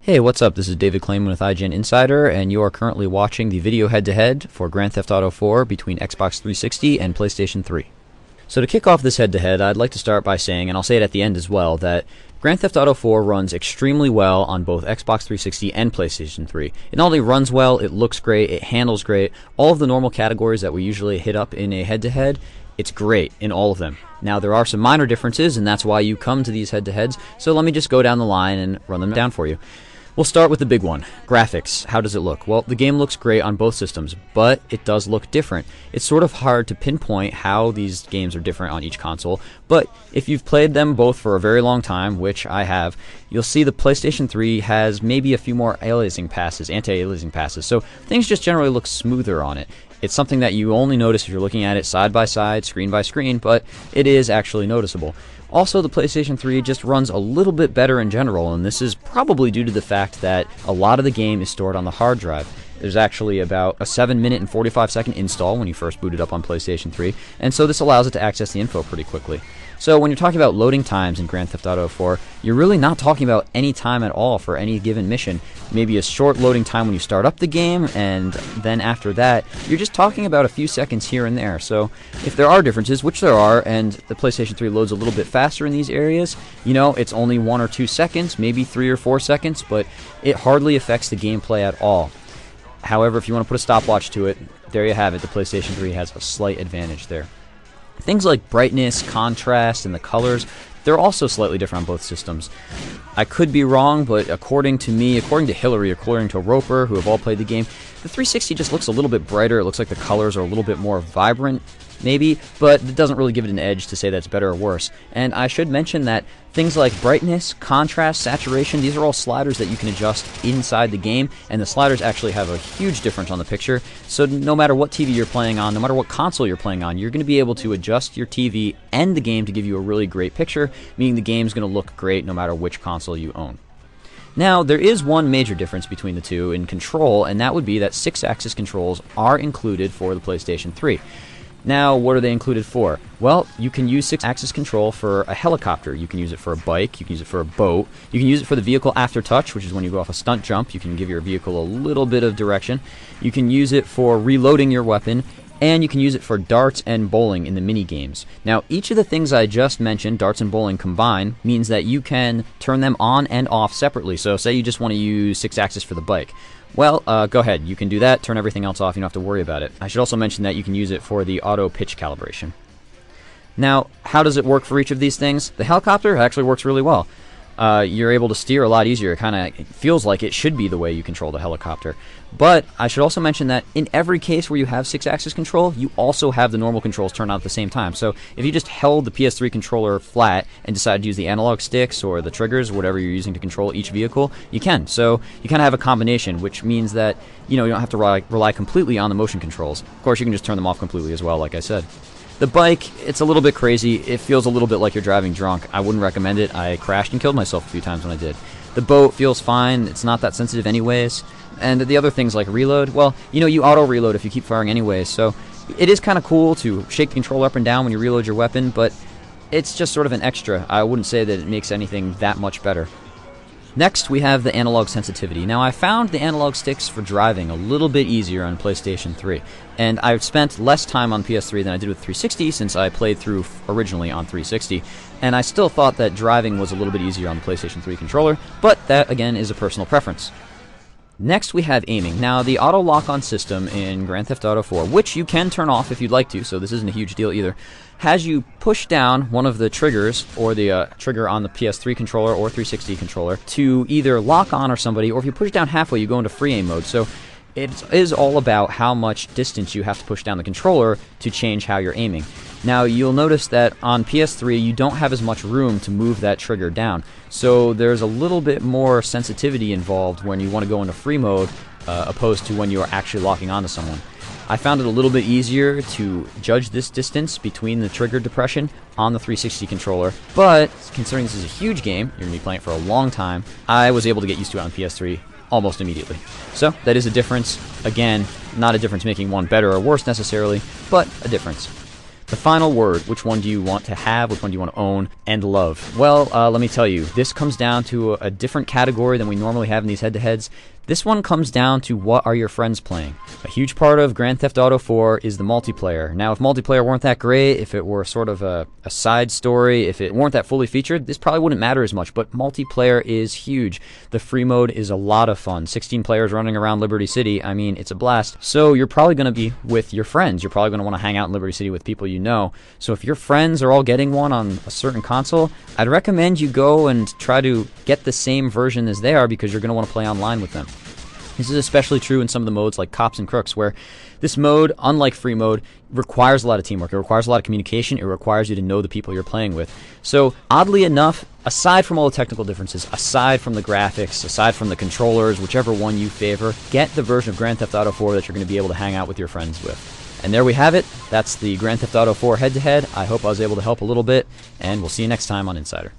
Hey, what's up? This is David Klayman with IGN Insider, and you are currently watching the video head-to-head for Grand Theft Auto 4 between Xbox 360 and PlayStation 3. So to kick off this head-to-head, I'd like to start by saying, and I'll say it at the end as well, that Grand Theft Auto 4 runs extremely well on both Xbox 360 and PlayStation 3. It not only runs well, it looks great, it handles great, all of the normal categories that we usually hit up in a head-to-head, it's great in all of them. Now, there are some minor differences, and that's why you come to these head-to-heads, so let me just go down the line and run them down for you. We'll start with the big one, graphics. How does it look? Well, the game looks great on both systems, but it does look different. It's sort of hard to pinpoint how these games are different on each console, but if you've played them both for a very long time, which I have, you'll see the PlayStation 3 has maybe a few more aliasing passes, anti-aliasing passes, so things just generally look smoother on it. It's something that you only notice if you're looking at it side by side, screen by screen, but it is actually noticeable. Also, the PlayStation 3 just runs a little bit better in general, and this is probably due to the fact that a lot of the game is stored on the hard drive. There's actually about a 7-minute and 45-second install when you first boot it up on PlayStation 3, and so this allows it to access the info pretty quickly. So when you're talking about loading times in Grand Theft Auto 4, you're really not talking about any time at all for any given mission. Maybe a short loading time when you start up the game, and then after that, you're just talking about a few seconds here and there. So if there are differences, which there are, and the PlayStation 3 loads a little bit faster in these areas, you know, it's only 1 or 2 seconds, maybe 3 or 4 seconds, but it hardly affects the gameplay at all. However, if you want to put a stopwatch to it, there you have it. The PlayStation 3 has a slight advantage there. Things like brightness, contrast, and the colors, they're also slightly different on both systems. I could be wrong, but according to me, according to Hillary, according to Roper, who have all played the game, the 360 just looks a little bit brighter. It looks like the colors are a little bit more vibrant, maybe, but it doesn't really give it an edge to say that's better or worse. And I should mention that things like brightness, contrast, saturation, these are all sliders that you can adjust inside the game, and the sliders actually have a huge difference on the picture. So no matter what TV you're playing on, no matter what console you're playing on, you're going to be able to adjust your TV and the game to give you a really great picture, meaning the game's going to look great no matter which console you own. Now, there is one major difference between the two in control, and that would be that 6-axis controls are included for the PlayStation 3. Now, what are they included for? Well, you can use 6-axis control for a helicopter, you can use it for a bike, you can use it for a boat, you can use it for the vehicle after touch, which is when you go off a stunt jump, you can give your vehicle a little bit of direction, you can use it for reloading your weapon, and you can use it for darts and bowling in the mini-games. Now, each of the things I just mentioned, darts and bowling combined, means that you can turn them on and off separately. So say you just want to use 6-axis for the bike. Well, go ahead. You can do that, turn everything else off, you don't have to worry about it. I should also mention that you can use it for the auto pitch calibration. Now, how does it work for each of these things? The helicopter actually works really well. You're able to steer a lot easier. It kind of feels like it should be the way you control the helicopter. But I should also mention that in every case where you have 6-axis control, you also have the normal controls turned on at the same time. So if you just held the PS3 controller flat and decided to use the analog sticks or the triggers, whatever you're using to control each vehicle, you can. So you kind of have a combination, which means that you don't have to rely completely on the motion controls. Of course, you can just turn them off completely as well, like I said. The bike, it's a little bit crazy. It feels a little bit like you're driving drunk. I wouldn't recommend it. I crashed and killed myself a few times when I did. The boat feels fine. It's not that sensitive anyways. And the other things like reload, well, you know, you auto-reload if you keep firing anyways. So it is kind of cool to shake the controller up and down when you reload your weapon, but it's just sort of an extra. I wouldn't say that it makes anything that much better. Next, we have the analog sensitivity. Now, I found the analog sticks for driving a little bit easier on PlayStation 3, and I've spent less time on PS3 than I did with 360 since I played through originally on 360, and I still thought that driving was a little bit easier on the PlayStation 3 controller, but that, again, is a personal preference. Next, we have aiming. Now, the auto lock-on system in Grand Theft Auto 4, which you can turn off if you'd like to, so this isn't a huge deal either, has you push down one of the triggers, or the trigger on the PS3 controller or 360 controller, to either lock on or somebody, or if you push down halfway, you go into free aim mode. So it is all about how much distance you have to push down the controller to change how you're aiming. Now, you'll notice that on PS3, you don't have as much room to move that trigger down. So there's a little bit more sensitivity involved when you want to go into free mode, opposed to when you are actually locking onto someone. I found it a little bit easier to judge this distance between the trigger depression on the 360 controller, but considering this is a huge game, you're going to be playing it for a long time, I was able to get used to it on PS3 almost immediately. So that is a difference. Again, not a difference making one better or worse necessarily, but a difference. The final word, which one do you want to have, which one do you want to own and love? Well, let me tell you, this comes down to a different category than we normally have in these head-to-heads. This one comes down to what are your friends playing. A huge part of Grand Theft Auto 4 is the multiplayer. Now, if multiplayer weren't that great, if it were sort of a side story, if it weren't that fully featured, this probably wouldn't matter as much, but multiplayer is huge. The free mode is a lot of fun. 16 players running around Liberty City, I mean, it's a blast. So you're probably going to be with your friends. You're probably going to want to hang out in Liberty City with people you know. So if your friends are all getting one on a certain console, I'd recommend you go and try to get the same version as they are because you're going to want to play online with them. This is especially true in some of the modes like Cops and Crooks, where this mode, unlike free mode, requires a lot of teamwork. It requires a lot of communication. It requires you to know the people you're playing with. So, oddly enough, aside from all the technical differences, aside from the graphics, aside from the controllers, whichever one you favor, get the version of Grand Theft Auto 4 that you're going to be able to hang out with your friends with. And there we have it. That's the Grand Theft Auto 4 head-to-head. I hope I was able to help a little bit, and we'll see you next time on Insider.